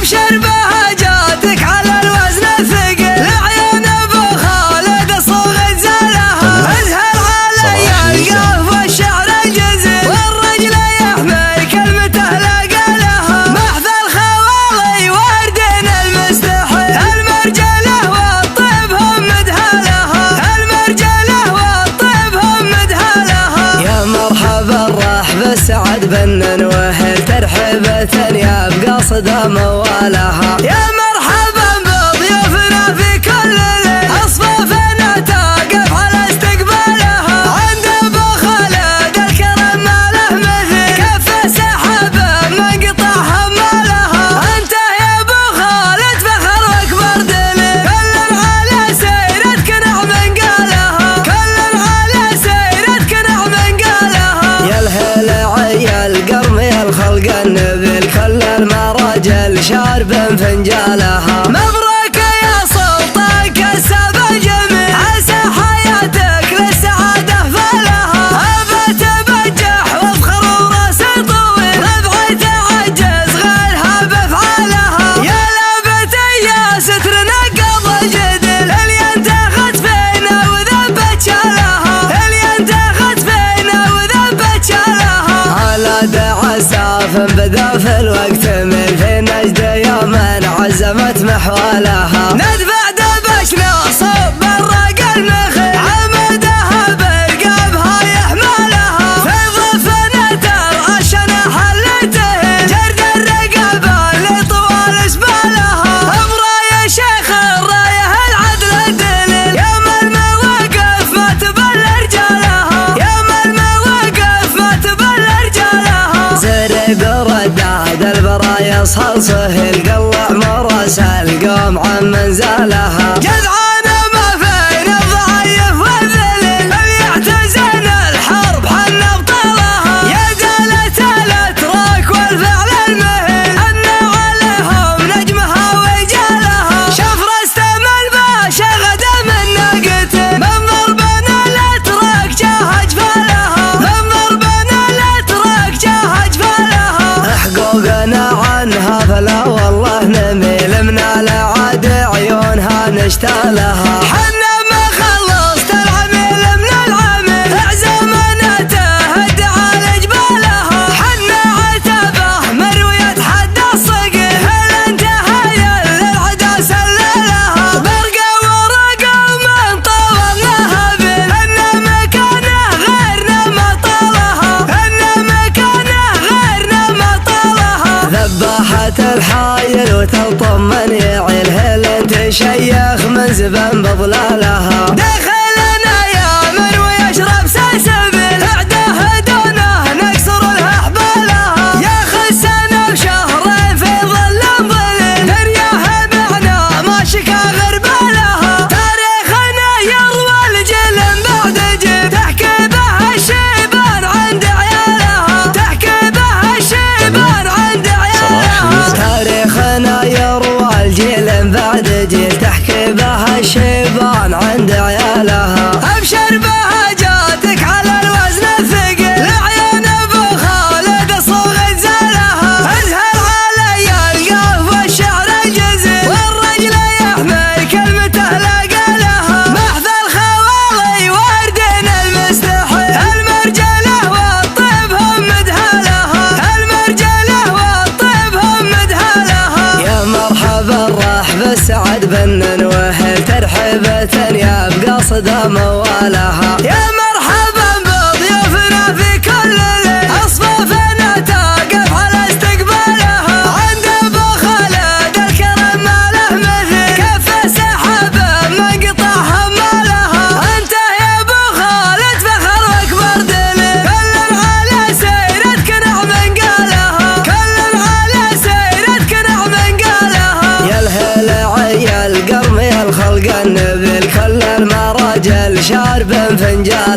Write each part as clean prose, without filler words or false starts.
ابشر بهجاتك على الوزن الثقيل، لعيون ابو خالد صوغت زالها، ازهر علي القاف والشعر الجزيل، والرجل يحمل كلمته لقالها، محث الخوالي وردين المستحيل، المرجله والطيب هم مدهالها، المرجله والطيب هم مدهالها. يا مرحبا الرحب السعد بن وهل ترحبة يا بقصد موالها، يا مرحبا بضيوفنا في كل ليل، اصفافنا تقف على استقبالها، عند ابو خالد الكرم ما له مثيل، كف سحابه منقطع همالها، انت يا ابو خالد فخر واكبر دليل، كل على سيرتك نعم قالها، كل على سيرتك نعم قالها. يا الهلا عيا القرم يا الخلق النبيل، كل المراجل شارب فنجالها، مبروك يا سلطان كسب الجميل، عسى حياتك للسعادة فلها، ابى تبجح وافخر وراسي طويل، ربعي تعجز غيرها بافعالها، يا لابت يا ستر نقض الجديل، اللي انتخت فينا وذبت شالها، اللي انتخت فينا وذبت شالها، على دعا ساف بدا في الوقت من في نجد يوم عزمت محوالها، ندفع دبشنا صوب الرق النخيل، عمدها برقابها يحملها، في ظفنا ترعشنا حلته، جرد الرقابة اللي طوال اسبالها، براي شيخ الرايه العدل الدليل، يوم المواقف ما تبل رجالها، يوم المواقف ما تبل رجالها، زرق رداد البرايا صال سهل، قلع مراسل قوم عن منزلها، جذعانه ما فين الضعيف والذليل، اللي يعتزل الحرب حن ابطالها، يا دالة الاتراك والفعل المهيل، ان عليهم نجمها وجالها، شوف رستم الباشا غدا من ناقته، من ضربنا الاتراك جاه جفالها، من ضربنا الاتراك جاه جفالها، حقوقنا عنها فلا والله نميل، من العاد عيونها نشتالها، حنا ما خلصت العميل من العميل، اعزمنته هد على جبالها، حنا عتبه مروية حد الصقيل، هل انتهى للعدا سللها، برقه ورقه ومن طولناها بيل، ان مكانه غيرنا ما طالها، ان مكانه غيرنا ما طالها، ذباحة الحايل وتلطم من يعيل، هل انت شيخ من زبن بضلالها، داخلنا يا مروي يشرب سلسبيل، اعداه دونه نكسر لها حبالها، يا خسنا بشهرين في ظل ظليل، دنياها بعنا ما شكا غربالها، تاريخنا يروى الجيل بعد جيل، تحكي به الشيبان عند عيالها، تحكي به الشيبان عند عيالها، تاريخنا يروى الجيل بعد جيل، تحكي به الشيبان عند عيالها، ابشر بهجاتك على الوزن الثقيل، لعيون ابو خالد صوغت زالها، ازهر علي القاف والشعر الجزيل، والرجل يحمل كلمته لقالها، محث الخوالي وردين المستحيل، المرجله والطيب هم مدهالها، المرجله والطيب هم مدهالها. يا مرحبا الرحب السعد بن وهل ترحبة يا بقصد موالها، يا مرحبا بضيوفنا في كل ليل، اصفافنا تقف على استقبالها، عند ابو خالد الكرم ما له مثيل، كف سحابه منقطع همالها، انت يا ابو خالد فخر واكبر دليل، كل على سيرتك نعم قالها، كل على سيرتك نعم قالها. يا الهلا عيا القرم يا الخلق النبيل، كل المراجل شارب فنجالها.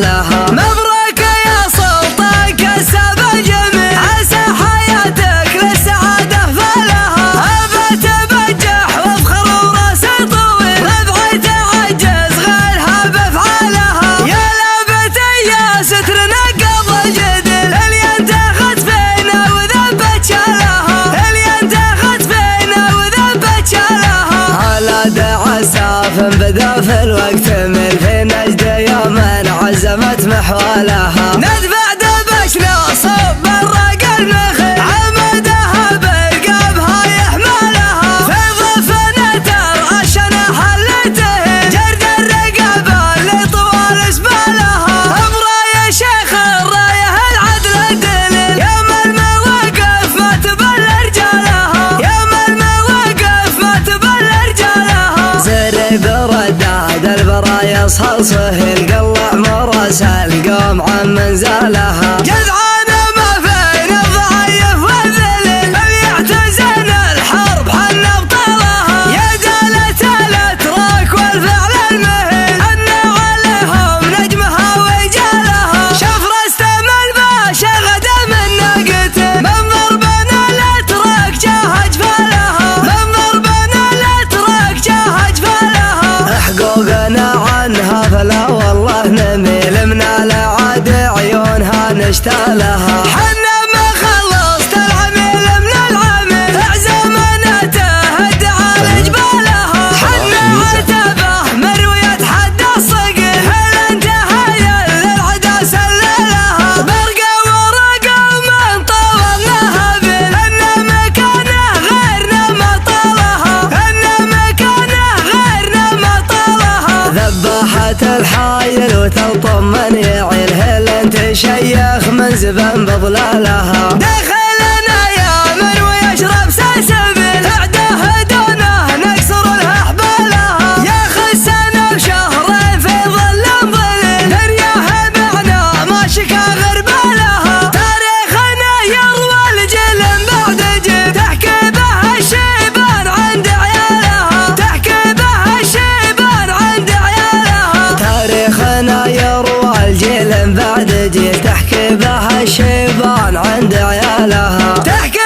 بدا في الوقت من في نجد يوم عزمت محوالها ندفع دبشنا صب الرق المخي عمدها برقبها يحملها في ضفنا ترعشنا حلته جرد الرقب اللي طوال اسبالها براي شيخ الرايه العدل الدليل يوم المواقف ما تبل رجالها يوم المواقف ما تبل رجالها زري برداد البرايا صلصه القلع مراسل قوم عن منزلها جذعانه ما فين الضعيف والذليل يعتزل الحرب حن ابطالها يا دالة الاتراك والفعل المهين ان عليهم نجمها وجالها شوف رستم الباشا غدا من ناقته من ضربنا الاتراك جاه جفالها من ضربنا الاتراك جاه جفالها حقوقنا عنها فلا والله نميل من العاد عيونها نشتالها حنا ما خلصت العميل من العميل اعزمناته هد على جبالها حنا عتبه مروية حد الصقل هل انتهى للعدا سللها برقه ورقه ومن طولناها بل ان مكانه غيرنا ما طالها ان مكانه غيرنا ما طالها ذبحت الحايل وتلطم من يعيل هل انت شيخ من زبن بضلالها دخلنا يا من ويشرب سلسبيل اعداه دونه نكسر لها حبالها يا خسنا بشهرين في ظل ظليل دنياها بعنا ما شكا غربالها تاريخنا يروى الجيل بعد جيل تحكي به الشيبان عند عيالها تحكي به الشيبان عند عيالها تاريخنا يروى الجيل بعد جيل تحكي به الشيبان عند عيالها تحكي